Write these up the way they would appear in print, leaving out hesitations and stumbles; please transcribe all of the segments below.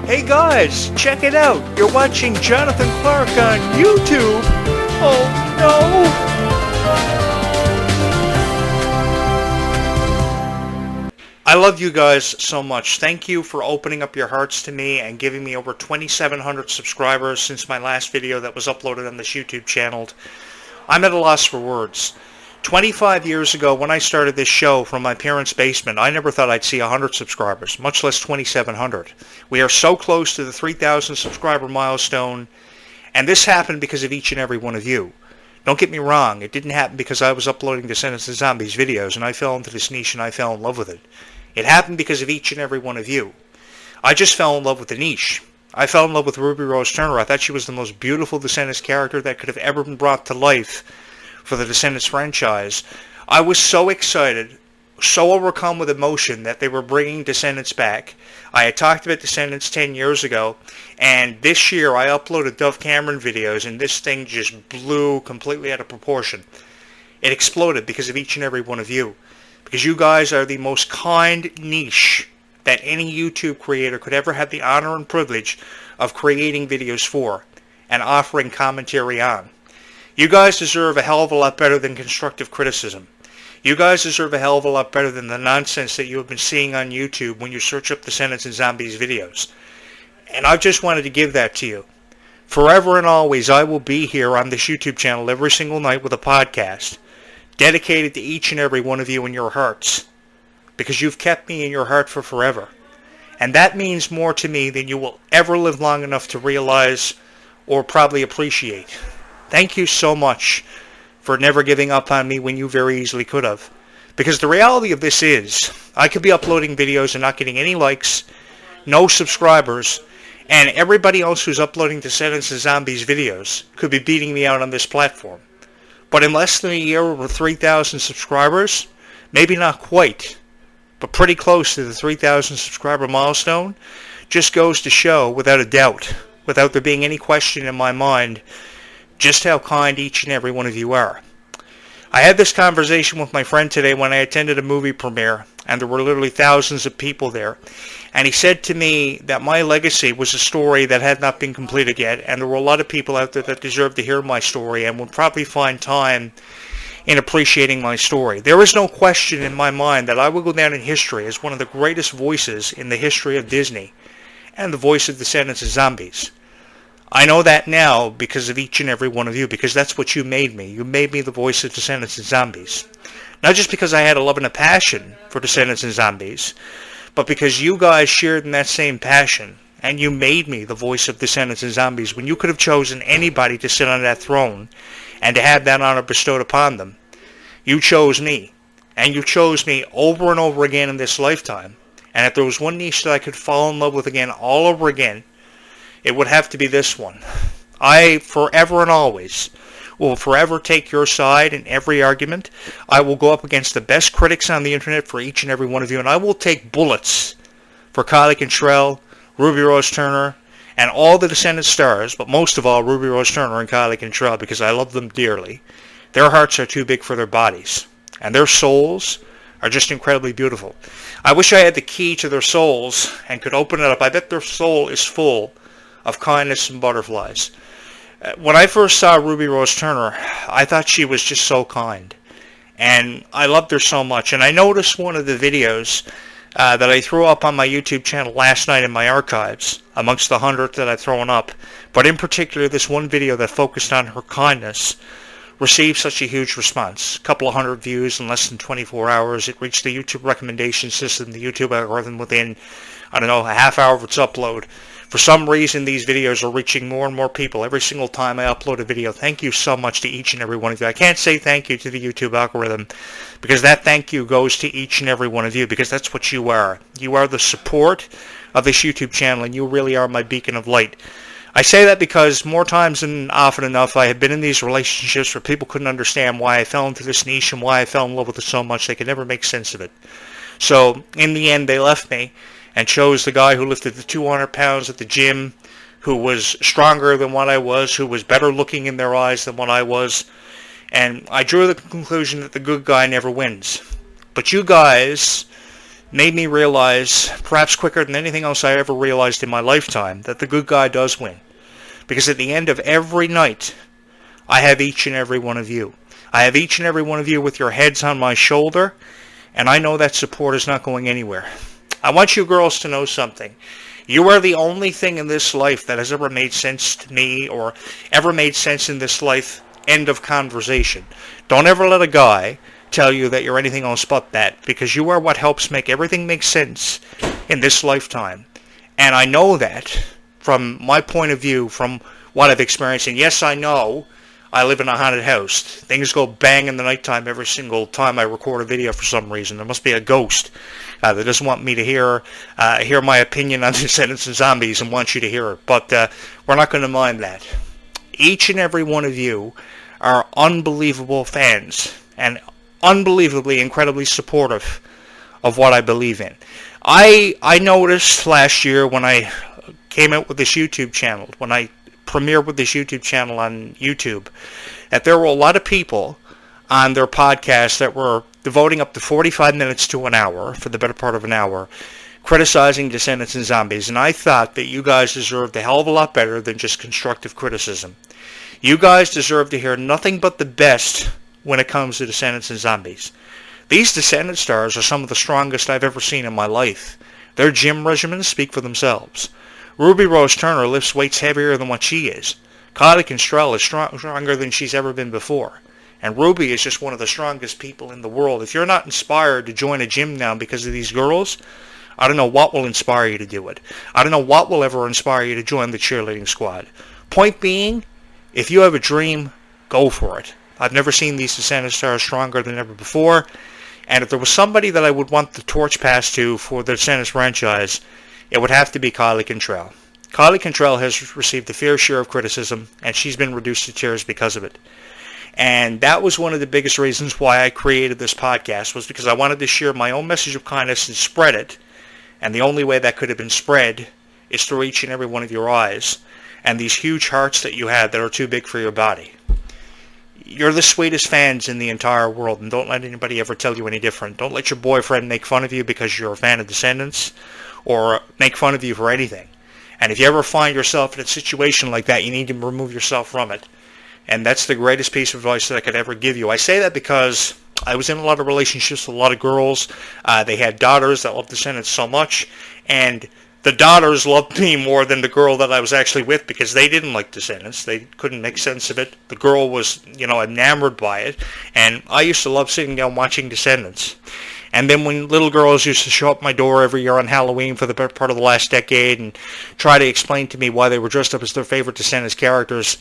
Hey guys, check it out. You're watching Jonathan Clarke on YouTube. Oh no! I love you guys so much. Thank you for opening up your hearts to me and giving me over 2,700 subscribers since my llast video that was uploaded on this YouTube channel. I'm at a loss for words. 25 years ago, when I started this show from my parents' basement, I never thought I'd see 100 subscribers, much less 2,700. We are so close to the 3,000 subscriber milestone, and this happened because of each and every one of you. Don't get me wrong, it didn't happen because I was uploading Descendants and Zombies videos and I fell into this niche and I fell in love with it. It happened because of each and every one of you. I just fell in love with the niche. I fell in love with Ruby Rose Turner. I thought she was the most beautiful Descendants character that could have ever been brought to life for the Descendants franchise. I was so excited, so overcome with emotion that they were bringing Descendants back. I had talked about Descendants 10 years ago, and this year I uploaded Dove Cameron videos, and this thing just blew completely out of proportion. It exploded because of each and every one of you. Because you guys are the most kind niche that any YouTube creator could ever have the honor and privilege of creating videos for and offering commentary on. You guys deserve a hell of a lot better than constructive criticism. You guys deserve a hell of a lot better than the nonsense that you have been seeing on YouTube when you search up Descendants and Zombies videos. And I just wanted to give that to you. Forever and always, I will be here on this YouTube channel every single night with a podcast dedicated to each and every one of you in your hearts, because you've kept me in your heart for forever. And that means more to me than you will ever live long enough to realize or probably appreciate. Thank you so much for never giving up on me when you very easily could have. Because the reality of this is, I could be uploading videos and not getting any likes, no subscribers, and everybody else who's uploading Descendants and Zombies videos could be beating me out on this platform. But in less than a year, over 3,000 subscribers, maybe not quite, but pretty close to the 3,000 subscriber milestone, just goes to show, without a doubt, without there being any question in my mind, just how kind each and every one of you are. I had this conversation with my friend today when I attended a movie premiere, and there were literally thousands of people there. And he said to me that my legacy was a story that had not been completed yet, and there were a lot of people out there that deserved to hear my story and would probably find time in appreciating my story. There is no question in my mind that I will go down in history as one of the greatest voices in the history of Disney, and the voice of Descendants and Zombies. I know that now because of each and every one of you, because that's what you made me. You made me the voice of Descendants and Zombies. Not just because I had a love and a passion for Descendants and Zombies, but because you guys shared in that same passion, and you made me the voice of Descendants and Zombies when you could have chosen anybody to sit on that throne and to have that honor bestowed upon them. You chose me, and you chose me over and over again in this lifetime. And if there was one niche that I could fall in love with again, all over again, it would have to be this one. I, forever and always, will forever take your side in every argument. I will go up against the best critics on the internet for each and every one of you, and I will take bullets for Clarke, Ruby Rose Turner, and all the Descendants stars, but most of all Ruby Rose Turner and Clarke, because I love them dearly. Their hearts are too big for their bodies, and their souls are just incredibly beautiful. I wish I had the key to their souls and could open it up. I bet their soul is full of kindness and butterflies. When I first saw Ruby Rose Turner, I thought she was just so kind. And I loved her so much. And I noticed one of the videos that I threw up on my YouTube channel last night in my archives, amongst the 100 that I've thrown up, but in particular this one video that focused on her kindness, received such a huge response. A couple of hundred views in less than 24 hours. It reached the YouTube recommendation system, the YouTube algorithm, within, I don't know, a half hour of its upload. For some reason, these videos are reaching more and more people every single time I upload a video. Thank you so much to each and every one of you. I can't say thank you to the YouTube algorithm, because that thank you goes to each and every one of you, because that's what you are. You are the support of this YouTube channel, and you really are my beacon of light. I say that because more times than often enough, I have been in these relationships where people couldn't understand why I fell into this niche and why I fell in love with it so much. They could never make sense of it. So, in the end, they left me and chose the guy who lifted the 200 pounds at the gym, who was stronger than what I was, who was better looking in their eyes than what I was. And I drew the conclusion that the good guy never wins. But you guys made me realize, perhaps quicker than anything else I ever realized in my lifetime, that the good guy does win. Because at the end of every night, I have each and every one of you. I have each and every one of you with your heads on my shoulder, and I know that support is not going anywhere. I want you girls to know something. You are the only thing in this life that has ever made sense to me, or ever made sense in this life. End of conversation. Don't ever let a guy tell you that you're anything else but that, because you are what helps make everything make sense in this lifetime. And I know that from my point of view, from what I've experienced. And yes, I know I live in a haunted house. Things go bang in the nighttime every single time I record a video for some reason. There must be a ghost that doesn't want me to hear my opinion on Descendants and Zombies and wants you to hear it. But we're not going to mind that. Each and every one of you are unbelievable fans and unbelievably, incredibly supportive of what I believe in. I noticed last year when I came out with this YouTube channel, when I premiered with this YouTube channel on YouTube, that there were a lot of people on their podcast that were devoting up to 45 minutes to an hour, for the better part of an hour, criticizing Descendants and Zombies. And I thought that you guys deserved a hell of a lot better than just constructive criticism. You guys deserve to hear nothing but the best when it comes to Descendants and Zombies. These Descendant stars are some of the strongest I've ever seen in my life. Their gym regimens speak for themselves. Ruby Rose Turner lifts weights heavier than what she is. Kylie Constrell is stronger than she's ever been before. And Ruby is just one of the strongest people in the world. If you're not inspired to join a gym now because of these girls, I don't know what will inspire you to do it. I don't know what will ever inspire you to join the cheerleading squad. Point being, if you have a dream, go for it. I've never seen these Descendant stars stronger than ever before. And if there was somebody that I would want the torch passed to for the Descendants franchise, it would have to be Kylie Contrell. Kylie Contrell has received a fair share of criticism, and she's been reduced to tears because of it. And that was one of the biggest reasons why I created this podcast, was because I wanted to share my own message of kindness and spread it. And the only way that could have been spread is through each and every one of your eyes and these huge hearts that you have that are too big for your body. You're the sweetest fans in the entire world, and don't let anybody ever tell you any different. Don't let your boyfriend make fun of you because you're a fan of Descendants, or make fun of you for anything. And if you ever find yourself in a situation like that, you need to remove yourself from it. And that's the greatest piece of advice that I could ever give you. I say that because I was in a lot of relationships with a lot of girls. They had daughters that loved Descendants so much, and the daughters loved me more than the girl that I was actually with, because they didn't like Descendants. They couldn't make sense of it. The girl was, enamored by it, and I used to love sitting down watching Descendants. And then when little girls used to show up my door every year on Halloween for the better part of the last decade and try to explain to me why they were dressed up as their favorite Descendants characters,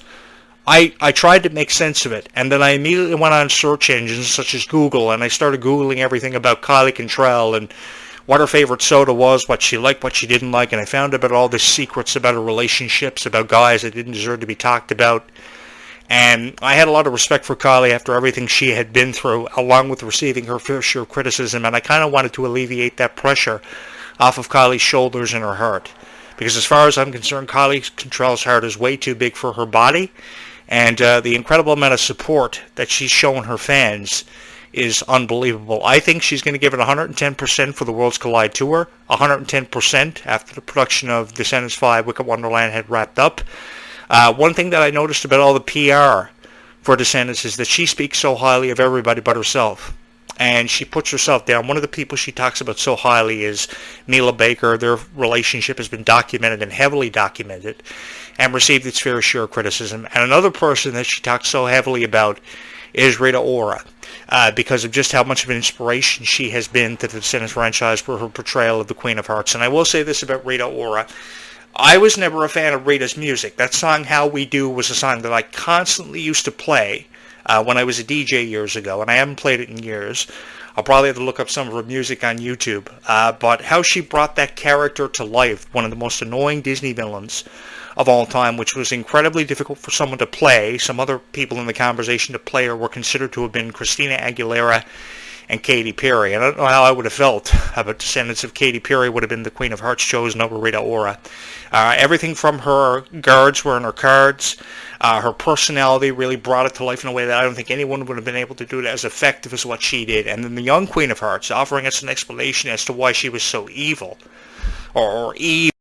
I tried to make sense of it. And then I immediately went on search engines such as Google, and I started Googling everything about Kylie Contrell and what her favorite soda was, what she liked, what she didn't like, and I found about all the secrets about her relationships, about guys that didn't deserve to be talked about. And I had a lot of respect for Kylie after everything she had been through, along with receiving her fair share of criticism, and I kind of wanted to alleviate that pressure off of Kylie's shoulders and her heart. Because as far as I'm concerned, Kylie Contrell's heart is way too big for her body, and the incredible amount of support that she's shown her fans is unbelievable. I think she's going to give it 110% for the Worlds Collide Tour, 110% after the production of Descendants 5 Wicked Wonderland had wrapped up. One thing that I noticed about all the PR for Descendants is that she speaks so highly of everybody but herself. And she puts herself down. One of the people she talks about so highly is Mila Baker. Their relationship has been documented and heavily documented and received its fair share of criticism. And another person that she talks so heavily about is Rita Ora, because of just how much of an inspiration she has been to the Descendants franchise for her portrayal of the Queen of Hearts. And I will say this about Rita Ora. I was never a fan of Rita's music. That song, How We Do, was a song that I constantly used to play when I was a DJ years ago, and I haven't played it in years. I'll probably have to look up some of her music on YouTube. But how she brought that character to life, one of the most annoying Disney villains of all time, which was incredibly difficult for someone to play. Some other people in the conversation to play her were considered to have been Christina Aguilera and Katy Perry. And I don't know how I would have felt about Descendants if Katy Perry would have been the Queen of Hearts chosen over Rita Ora. Everything from her guards were in her cards. Her personality really brought it to life in a way that I don't think anyone would have been able to do it as effective as what she did. And then the young Queen of Hearts offering us an explanation as to why she was so evil, or evil,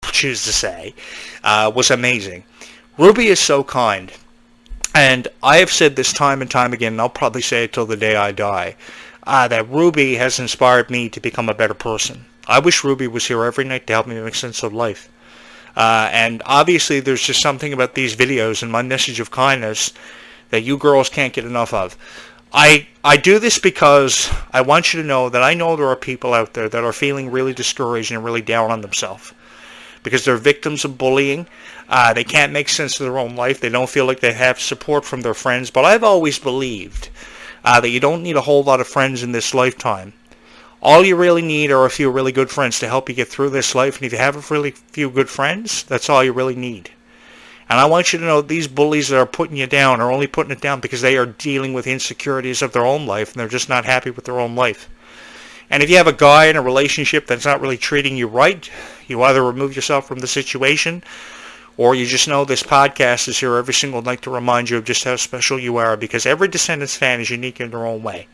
choose to say, was amazing. Ruby is so kind. And I have said this time and time again, and I'll probably say it till the day I die, that Ruby has inspired me to become a better person. I wish Ruby was here every night to help me make sense of life. And obviously there's just something about these videos and my message of kindness that you girls can't get enough of. I do this because I want you to know that I know there are people out there that are feeling really discouraged and really down on themselves because they're victims of bullying. They can't make sense of their own life. They don't feel like they have support from their friends. But I've always believed that you don't need a whole lot of friends in this lifetime. All you really need are a few really good friends to help you get through this life. And if you have a really few good friends, that's all you really need. And I want you to know these bullies that are putting you down are only putting it down because they are dealing with insecurities of their own life and they're just not happy with their own life. And if you have a guy in a relationship that's not really treating you right, you either remove yourself from the situation or you just know this podcast is here every single night to remind you of just how special you are, because every Descendants fan is unique in their own way.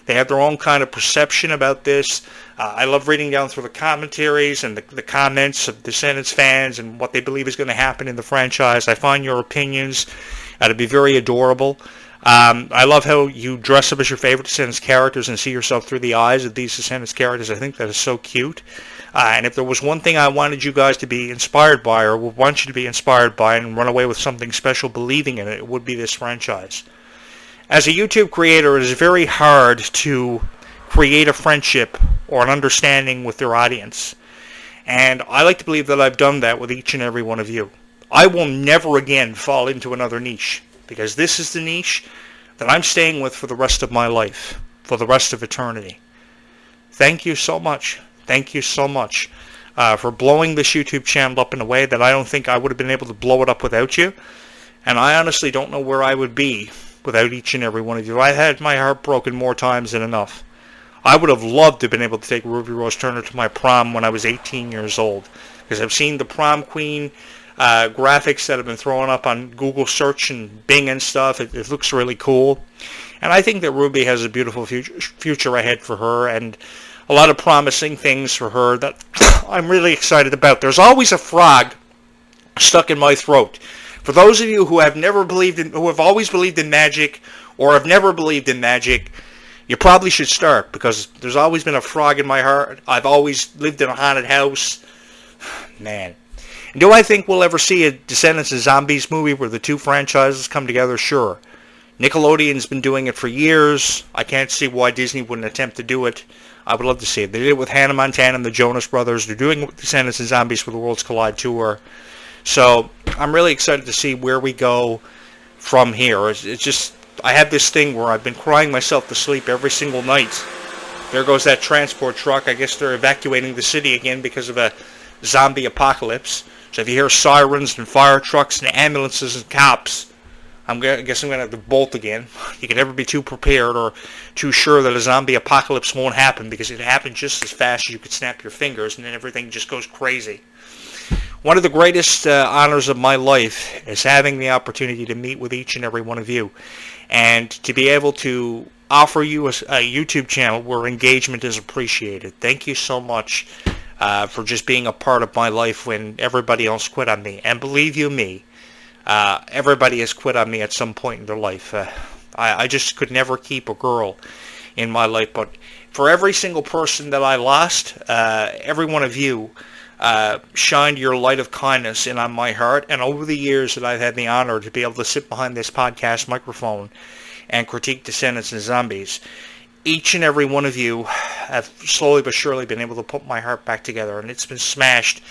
They have their own kind of perception about this. I love reading down through the commentaries and the comments of Descendants fans and what they believe is going to happen in the franchise. I find your opinions to be very adorable. I love how you dress up as your favorite Descendants characters and see yourself through the eyes of these Descendants characters. I think that is so cute. And if there was one thing I wanted you guys to be inspired by, or would want you to be inspired by and run away with something special believing in it, it would be this franchise. As a YouTube creator, it is very hard to create a friendship or an understanding with your audience. And I like to believe that I've done that with each and every one of you. I will never again fall into another niche, because this is the niche that I'm staying with for the rest of my life, for the rest of eternity. Thank you so much. Thank you so much for blowing this YouTube channel up in a way that I don't think I would have been able to blow it up without you. And I honestly don't know where I would be without each and every one of you. I had my heart broken more times than enough. I would have loved to have been able to take Ruby Rose Turner to my prom when I was 18 years old, because I've seen the prom queen graphics that have been thrown up on Google search and Bing and stuff. It looks really cool. And I think that Ruby has a beautiful future ahead for her, and a lot of promising things for her that I'm really excited about. There's always a frog stuck in my throat. For those of you who have always believed in magic, or have never believed in magic, you probably should start, because there's always been a frog in my heart. I've always lived in a haunted house. Man. And do I think we'll ever see a Descendants of Zombies movie where the two franchises come together? Sure. Nickelodeon's been doing it for years. I can't see why Disney wouldn't attempt to do it. I would love to see it. They did it with Hannah Montana and the Jonas Brothers. They're doing it with Descendants of Zombies for the Worlds Collide tour. So I'm really excited to see where we go from here. It's just, I have this thing where I've been crying myself to sleep every single night. There goes that transport truck. I guess they're evacuating the city again because of a zombie apocalypse. So if you hear sirens and fire trucks and ambulances and cops, I guess I'm going to have to bolt again. You can never be too prepared or too sure that a zombie apocalypse won't happen, because it happens just as fast as you could snap your fingers, and then everything just goes crazy. One of the greatest honors of my life is having the opportunity to meet with each and every one of you, and to be able to offer you a YouTube channel where engagement is appreciated. Thank you so much for just being a part of my life when everybody else quit on me. And believe you me, everybody has quit on me at some point in their life. I just could never keep a girl in my life. But for every single person that I lost, every one of you shined your light of kindness in on my heart. And over the years that I've had the honor to be able to sit behind this podcast microphone and critique Descendants and Zombies, each and every one of you have slowly but surely been able to put my heart back together, and it's been smashed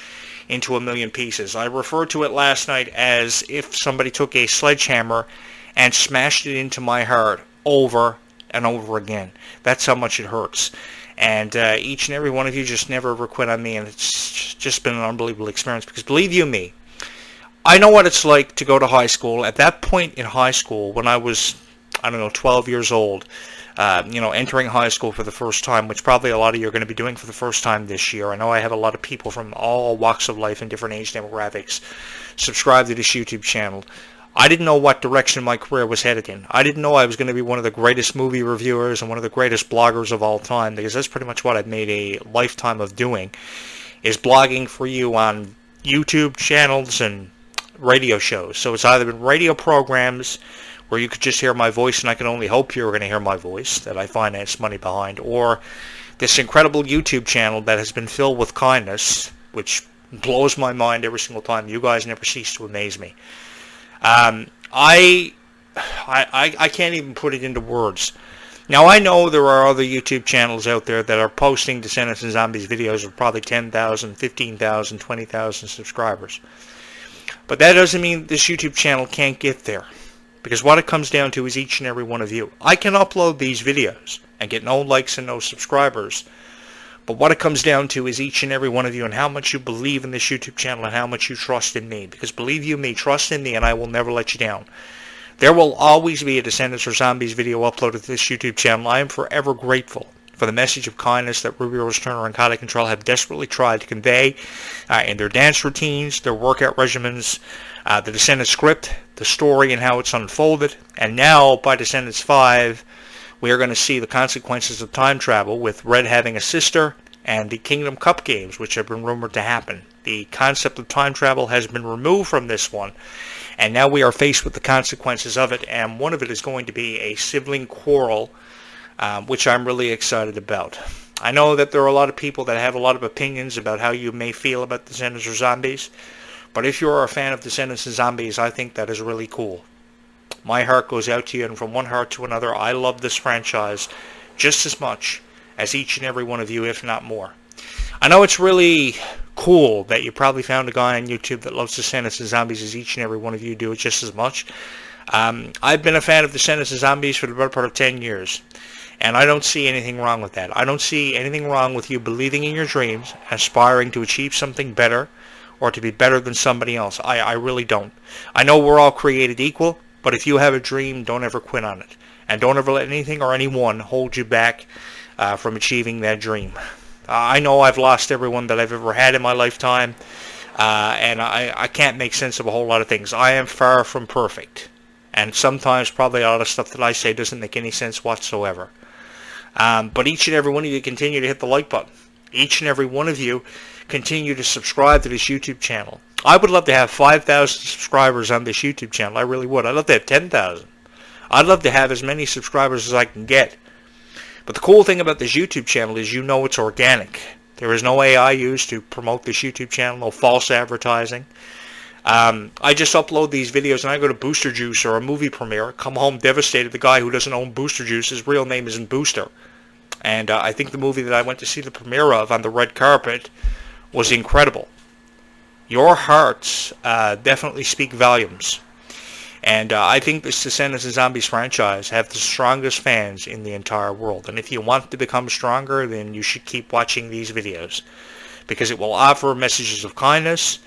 into a million pieces. I referred to it last night as if somebody took a sledgehammer and smashed it into my heart over and over again. That's how much it hurts. And each and every one of you just never ever quit on me, and it's just been an unbelievable experience, because believe you me, I know what it's like to go to high school. At that point in high school, when I was, 12 years old, entering high school for the first time, which probably a lot of you are going to be doing for the first time this year. I know I have a lot of people from all walks of life and different age demographics subscribe to this YouTube channel. I didn't know what direction my career was headed in. I didn't know I was going to be one of the greatest movie reviewers and one of the greatest bloggers of all time, because that's pretty much what I've made a lifetime of doing, is blogging for you on YouTube channels and radio shows. So it's either been radio programs where you could just hear my voice, and I can only hope you're going to hear my voice, that I finance money behind, or this incredible YouTube channel that has been filled with kindness, which blows my mind every single time. You guys never cease to amaze me. I can't even put it into words. Now, I know there are other YouTube channels out there that are posting Descendants and Zombies videos of probably 10,000, 15,000, 20,000 subscribers. But that doesn't mean this YouTube channel can't get there. Because what it comes down to is each and every one of you. I can upload these videos and get no likes and no subscribers. But what it comes down to is each and every one of you and how much you believe in this YouTube channel and how much you trust in me. Because believe you me, trust in me, and I will never let you down. There will always be a Descendants or Zombies video uploaded to this YouTube channel. I am forever grateful for the message of kindness that Ruby Rose Turner and Kyle Control have desperately tried to convey in their dance routines, their workout regimens, the Descendants script, the story and how it's unfolded. And now, by Descendants 5, we are going to see the consequences of time travel, with Red having a sister and the Kingdom Cup games, which have been rumored to happen. The concept of time travel has been removed from this one, and now we are faced with the consequences of it, and one of it is going to be a sibling quarrel, which I'm really excited about. I know that there are a lot of people that have a lot of opinions about how you may feel about Descendants or Zombies, but if you're a fan of Descendants and Zombies, I think that is really cool. My heart goes out to you, and from one heart to another, I love this franchise just as much as each and every one of you, if not more. I know it's really cool that you probably found a guy on YouTube that loves Descendants and Zombies as each and every one of you do it just as much. I've been a fan of Descendants and Zombies for the better part of 10 years, and I don't see anything wrong with that. I don't see anything wrong with you believing in your dreams, aspiring to achieve something better, or to be better than somebody else. I really don't. I know we're all created equal, but if you have a dream, don't ever quit on it. And don't ever let anything or anyone hold you back from achieving that dream. I know I've lost everyone that I've ever had in my lifetime, and I can't make sense of a whole lot of things. I am far from perfect, and sometimes probably a lot of stuff that I say doesn't make any sense whatsoever. But each and every one of you continue to hit the like button. Each and every one of you continue to subscribe to this YouTube channel. I would love to have 5,000 subscribers on this YouTube channel. I really would. I'd love to have 10,000. I'd love to have as many subscribers as I can get. But the cool thing about this YouTube channel is you know it's organic. There is no AI used to promote this YouTube channel, no false advertising. I just upload these videos and I go to Booster Juice or a movie premiere, come home devastated. The guy who doesn't own Booster Juice, his real name isn't Booster. And I think the movie that I went to see the premiere of on the red carpet was incredible. Your hearts definitely speak volumes. And I think this Descendants and Zombies franchise have the strongest fans in the entire world. And if you want to become stronger, then you should keep watching these videos, because it will offer messages of kindness,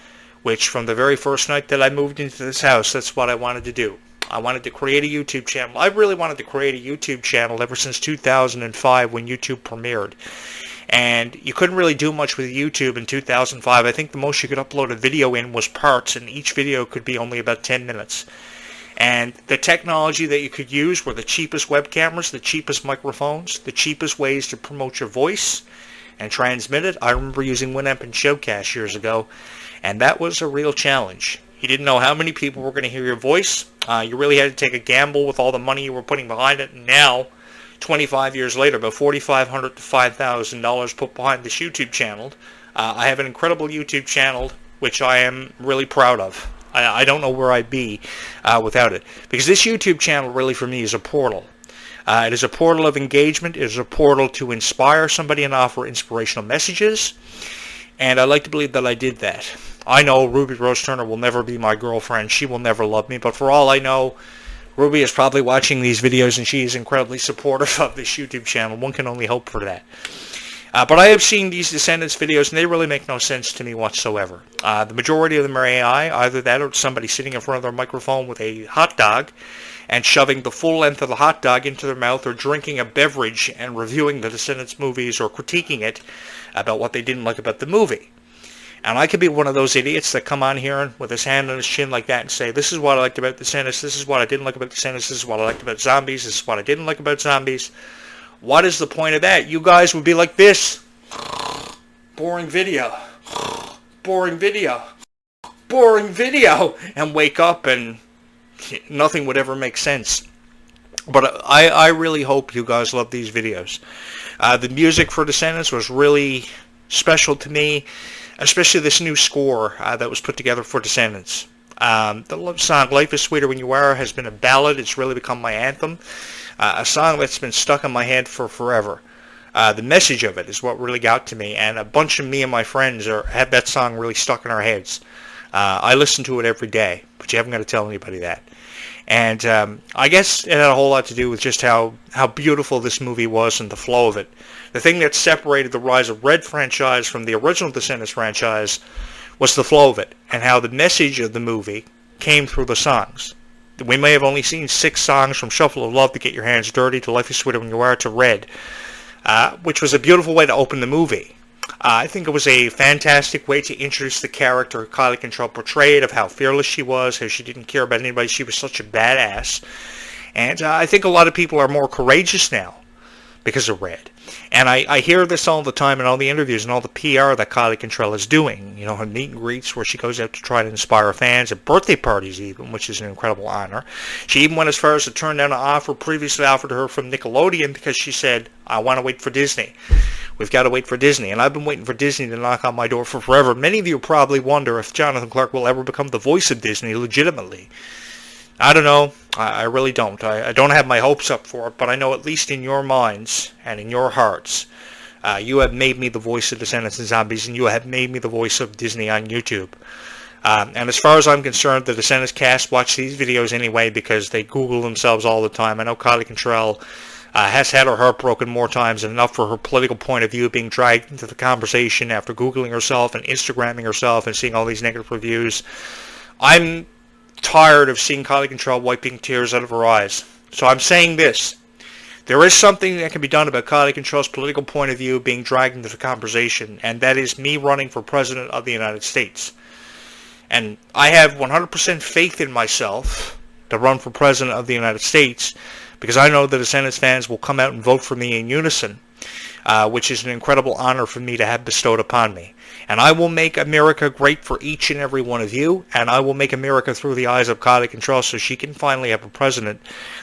which from the very first night that I moved into this house, that's what I wanted to do. I wanted to create a YouTube channel. I really wanted to create a YouTube channel ever since 2005 when YouTube premiered. And you couldn't really do much with YouTube in 2005. I think the most you could upload a video in was parts, and each video could be only about 10 minutes. And the technology that you could use were the cheapest web cameras, the cheapest microphones, the cheapest ways to promote your voice and transmit it. I remember using Winamp and Showcast years ago, and that was a real challenge. You didn't know how many people were going to hear your voice. You really had to take a gamble with all the money you were putting behind it. And now, 25 years later, about $4,500 to $5,000 put behind this YouTube channel. I have an incredible YouTube channel, which I am really proud of. I don't know where I'd be without it. Because this YouTube channel really for me is a portal. It is a portal of engagement. It is a portal to inspire somebody and offer inspirational messages. And I like to believe that I did that. I know Ruby Rose Turner will never be my girlfriend. She will never love me. But for all I know, Ruby is probably watching these videos and she is incredibly supportive of this YouTube channel. One can only hope for that. But I have seen these Descendants videos, and they really make no sense to me whatsoever. The majority of them are AI, either that or somebody sitting in front of their microphone with a hot dog and shoving the full length of the hot dog into their mouth, or drinking a beverage and reviewing the Descendants movies or critiquing it about what they didn't like about the movie. And I could be one of those idiots that come on here with his hand on his chin like that and say, this is what I liked about Descendants, this is what I didn't like about Descendants, this is what I liked about zombies, this is what I didn't like about zombies. What is the point of that? You guys would be like this. Boring video. Boring video. Boring video. And wake up and nothing would ever make sense. But I really hope you guys love these videos. The music for Descendants was really special to me, especially this new score that was put together for Descendants. The love song Life is Sweeter When You Are has been a ballad. It's really become my anthem. A song that's been stuck in my head for forever. The message of it is what really got to me, and a bunch of me and my friends have that song really stuck in our heads. I listen to it every day, but you haven't got to tell anybody that. And I guess it had a whole lot to do with just how beautiful this movie was and the flow of it. The thing that separated the Rise of Red franchise from the original Descendants franchise was the flow of it, and how the message of the movie came through the songs. We may have only seen 6 songs, from Shuffle of Love to Get Your Hands Dirty to Life is Sweeter When You Are to Red, which was a beautiful way to open the movie. I think it was a fantastic way to introduce the character Kylie Control portrayed, of how fearless she was, how she didn't care about anybody, she was such a badass. And I think a lot of people are more courageous now because of Red. And I hear this all the time in all the interviews and all the PR that Kylie Contrell is doing. You know, her meet and greets where she goes out to try to inspire fans, at birthday parties even, which is an incredible honor. She even went as far as to turn down an offer previously offered to her from Nickelodeon because she said, I want to wait for Disney. We've got to wait for Disney. And I've been waiting for Disney to knock on my door for forever. Many of you probably wonder if Jonathan Clarke will ever become the voice of Disney legitimately. I don't know. I really don't. I don't have my hopes up for it, but I know at least in your minds and in your hearts, you have made me the voice of Descendants and Zombies, and you have made me the voice of Disney on YouTube. And as far as I'm concerned, the Descendants cast watch these videos anyway because they Google themselves all the time. I know Kylie Contrell has had her heart broken more times than enough for her political point of view being dragged into the conversation after Googling herself and Instagramming herself and seeing all these negative reviews. I'm tired of seeing Kylie Contrell wiping tears out of her eyes. So I'm saying this. There is something that can be done about Kylie Contrell's political point of view being dragged into the conversation, and that is me running for President of the United States. And I have 100% faith in myself to run for President of the United States because I know the Descendants fans will come out and vote for me in unison, which is an incredible honor for me to have bestowed upon me. And I will make America great for each and every one of you, and I will make America through the eyes of Kylie Contrell so she can finally have a president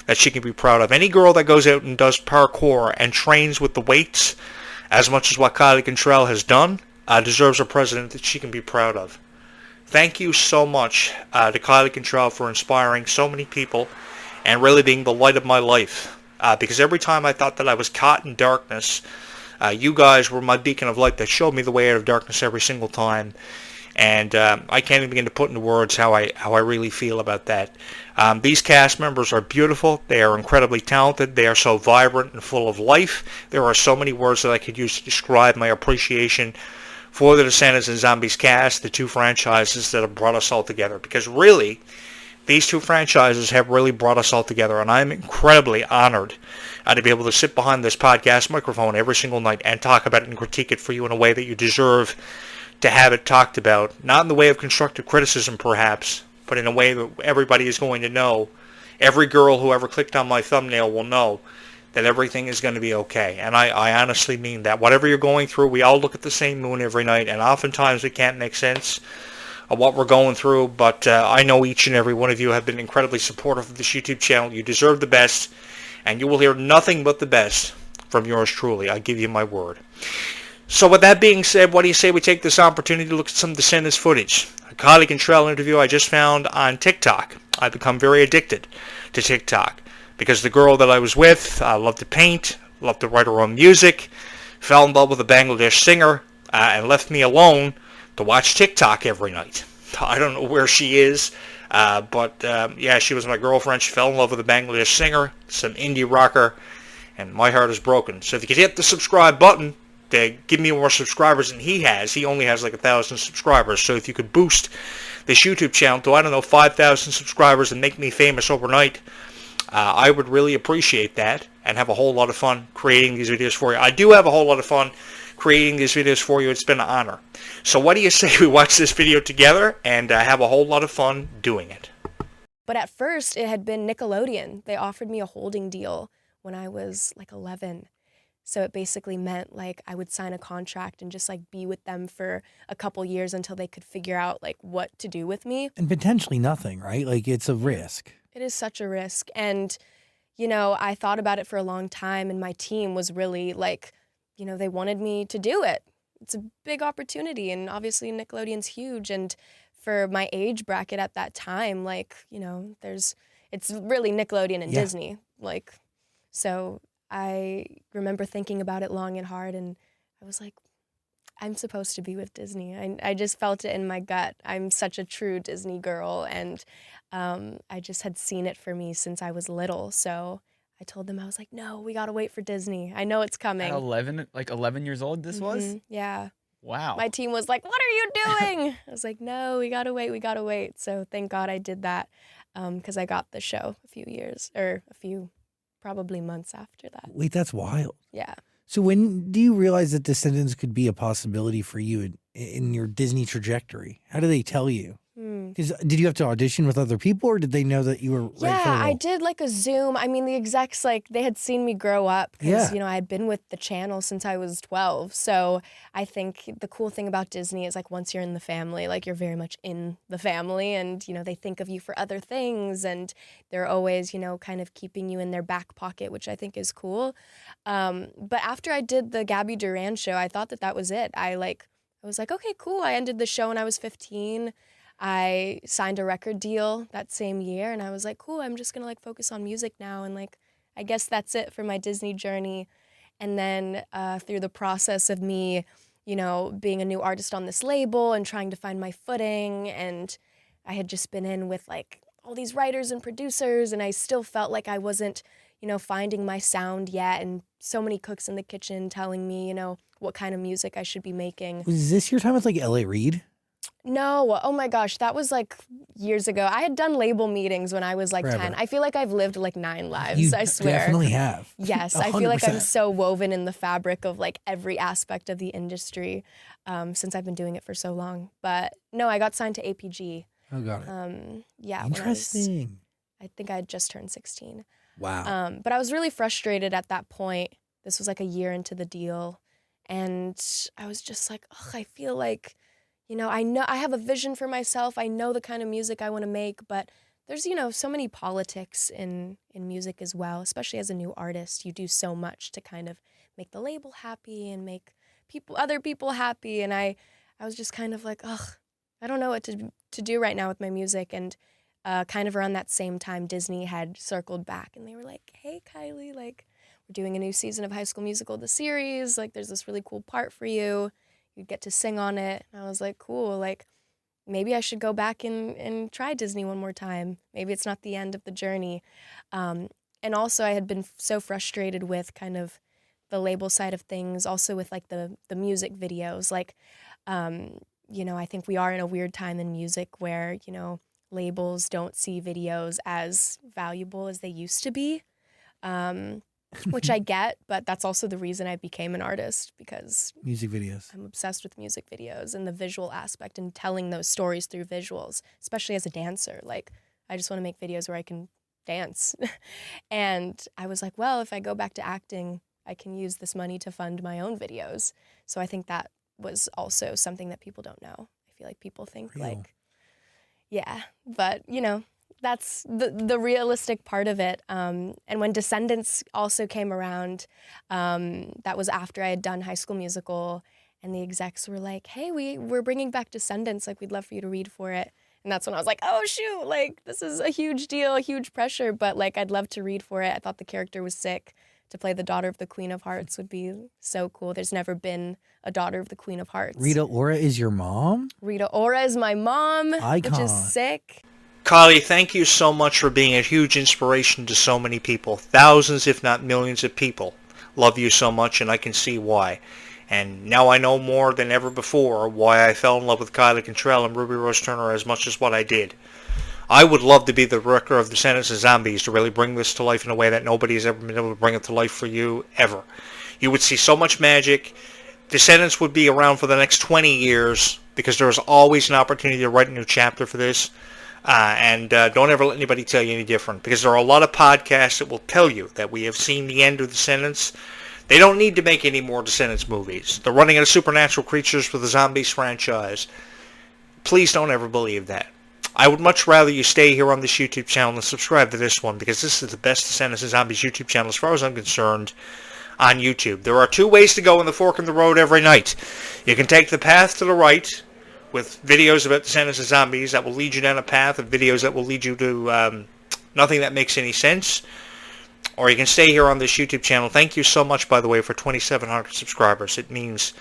that she can be proud of. Any girl that goes out and does parkour and trains with the weights as much as what Kylie Contrell has done deserves a president that she can be proud of. Thank you so much to Kylie Contrell for inspiring so many people and really being the light of my life. Because every time I thought that I was caught in darkness, you guys were my beacon of light that showed me the way out of darkness every single time. And I can't even begin to put into words how I really feel about that. These cast members are beautiful. They are incredibly talented. They are so vibrant and full of life. There are so many words that I could use to describe my appreciation for the Descendants and Zombies cast, the two franchises that have brought us all together. Because really, these two franchises have really brought us all together, and I'm incredibly honored to be able to sit behind this podcast microphone every single night and talk about it and critique it for you in a way that you deserve to have it talked about. Not in the way of constructive criticism, perhaps, but in a way that everybody is going to know. Every girl who ever clicked on my thumbnail will know that everything is going to be okay. And I honestly mean that. Whatever you're going through, we all look at the same moon every night, and oftentimes we can't make sense of what we're going through, but I know each and every one of you have been incredibly supportive of this YouTube channel. You deserve the best, and you will hear nothing but the best from yours truly. I give you my word. So with that being said, what do you say we take this opportunity to look at some Descendants footage? A Kylie Contrell interview I just found on TikTok. I've become very addicted to TikTok because the girl that I was with loved to paint, loved to write her own music, fell in love with a Bangladesh singer, and left me alone to watch TikTok every night. I don't know where she is, but yeah, she was my girlfriend. She fell in love with a Bangladesh singer, some indie rocker, and my heart is broken. So if you could hit the subscribe button, to give me more subscribers than he has. He only has like 1,000 subscribers. So if you could boost this YouTube channel to, I don't know, 5,000 subscribers and make me famous overnight, I would really appreciate that and have a whole lot of fun creating these videos for you. I do have a whole lot of fun creating these videos for you. It's been an honor. So what do you say we watch this video together and have a whole lot of fun doing it? But at first, it had been Nickelodeon. They offered me a holding deal when I was like 11. So it basically meant like I would sign a contract and just like be with them for a couple years until they could figure out like what to do with me. And potentially nothing, right? Like it's a risk. It is such a risk. And, you know, I thought about it for a long time and my team was really like, you know, they wanted me to do it. It's a big opportunity and obviously Nickelodeon's huge. And for my age bracket at that time, like, you know, it's really Nickelodeon and Disney. Like, so I remember thinking about it long and hard and I was like, I'm supposed to be with Disney. I just felt it in my gut. I'm such a true Disney girl and I just had seen it for me since I was little. So I told them, I was like, no, we got to wait for Disney. I know it's coming. At 11 years old this was? Yeah. Wow. My team was like, what are you doing? I was like, no, we got to wait. So thank God I did that because I got the show a few probably months after that. Wait, that's wild. Yeah. So when do you realize that Descendants could be a possibility for you in your Disney trajectory? How do they tell you? Because did you have to audition with other people or did they know that you were right for a role? I did like a Zoom. I mean, the execs, like, they had seen me grow up because, you know, I had been with the channel since I was 12. So I think the cool thing about Disney is, like, once you're in the family, like, you're very much in the family and, you know, they think of you for other things and they're always, you know, kind of keeping you in their back pocket, which I think is cool. But after I did the Gabby Duran show, I thought that was it. I was like, okay, cool. I ended the show when I was 15. I signed a record deal that same year and I was like, cool, I'm just gonna like focus on music now and like, I guess that's it for my Disney journey. And then through the process of me, you know, being a new artist on this label and trying to find my footing and I had just been in with like all these writers and producers and I still felt like I wasn't, you know, finding my sound yet and so many cooks in the kitchen telling me, you know, what kind of music I should be making. Was this your time with like L.A. Reid? No, oh my gosh, that was like years ago. I had done label meetings when I was like 10. I feel like I've lived like 9 lives, I swear. You definitely have. Yes, 100%. I feel like I'm so woven in the fabric of like every aspect of the industry since I've been doing it for so long. But no, I got signed to APG. Oh, got it. Yeah. Interesting. I think I had just turned 16. Wow. But I was really frustrated at that point. This was like a year into the deal. And I was just like, ugh, I feel like, you know I have a vision for myself. I know the kind of music I want to make, but there's, you know, so many politics in music as well, especially as a new artist. You do so much to kind of make the label happy and make other people happy. And I was just kind of like, ugh, I don't know what to do right now with my music. And kind of around that same time, Disney had circled back and they were like, hey, Kylie, like, we're doing a new season of High School Musical, the series. Like, there's this really cool part for you. You get to sing on it. And I was like, cool, like, maybe I should go back and try Disney one more time. Maybe it's not the end of the journey. And also I had been so frustrated with kind of the label side of things, also with like the music videos. Like, you know, I think we are in a weird time in music where, you know, labels don't see videos as valuable as they used to be. Which I get, but that's also the reason I became an artist, because music videos. I'm obsessed with music videos and the visual aspect and telling those stories through visuals, especially as a dancer. Like, I just want to make videos where I can dance. And I was like, well, if I go back to acting, I can use this money to fund my own videos. So I think that was also something that people don't know. I feel like people think like, yeah, but you know, that's the realistic part of it. And when Descendants also came around, that was after I had done High School Musical, and the execs were like, hey, we're bringing back Descendants, like, we'd love for you to read for it. And that's when I was like, oh, shoot, like, this is a huge deal, a huge pressure, but, like, I'd love to read for it. I thought the character was sick. To play the daughter of the Queen of Hearts would be so cool. There's never been a daughter of the Queen of Hearts. Rita Ora is your mom? Rita Ora is my mom, Icon. Which is sick. Kylie, thank you so much for being a huge inspiration to so many people. Thousands, if not millions of people love you so much, and I can see why. And now I know more than ever before why I fell in love with Kylie Cantrell and Ruby Rose Turner as much as what I did. I would love to be the director of Descendants and Zombies to really bring this to life in a way that nobody has ever been able to bring it to life for you, ever. You would see so much magic. Descendants would be around for the next 20 years because there's always an opportunity to write a new chapter for this. And don't ever let anybody tell you any different, because there are a lot of podcasts that will tell you that we have seen the end of Descendants. They don't need to make any more Descendants movies. They're running out of supernatural creatures for the Zombies franchise. Please don't ever believe that. I would much rather you stay here on this YouTube channel and subscribe to this one, because this is the best Descendants and Zombies YouTube channel as far as I'm concerned on YouTube. There are two ways to go in the fork in the road every night. You can take the path to the right with videos about Descendants and Zombies that will lead you down a path of videos that will lead you to nothing that makes any sense. Or you can stay here on this YouTube channel. Thank you so much, by the way, for 2,700 subscribers. It means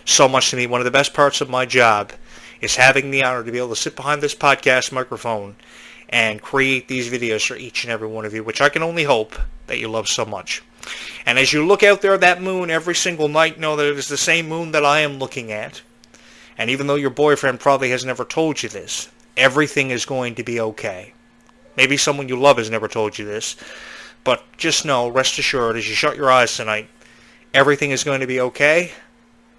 so much to me. One of the best parts of my job is having the honor to be able to sit behind this podcast microphone and create these videos for each and every one of you, which I can only hope that you love so much. And as you look out there at that moon every single night, know that it is the same moon that I am looking at. And even though your boyfriend probably has never told you this, everything is going to be okay. Maybe someone you love has never told you this, but just know, rest assured, as you shut your eyes tonight, everything is going to be okay,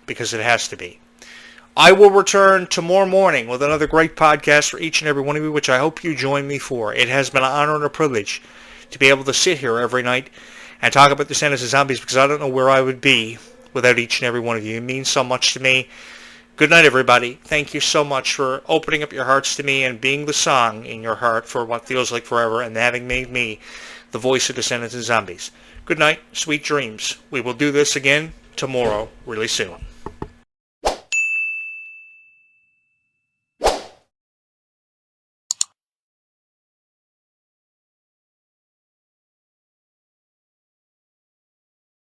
because it has to be. I will return tomorrow morning with another great podcast for each and every one of you, which I hope you join me for. It has been an honor and a privilege to be able to sit here every night and talk about Descendants and Zombies, because I don't know where I would be without each and every one of you. It means so much to me. Good night, everybody. Thank you so much for opening up your hearts to me and being the song in your heart for what feels like forever, and having made me the voice of Descendants and Zombies. Good night, sweet dreams. We will do this again tomorrow, really soon.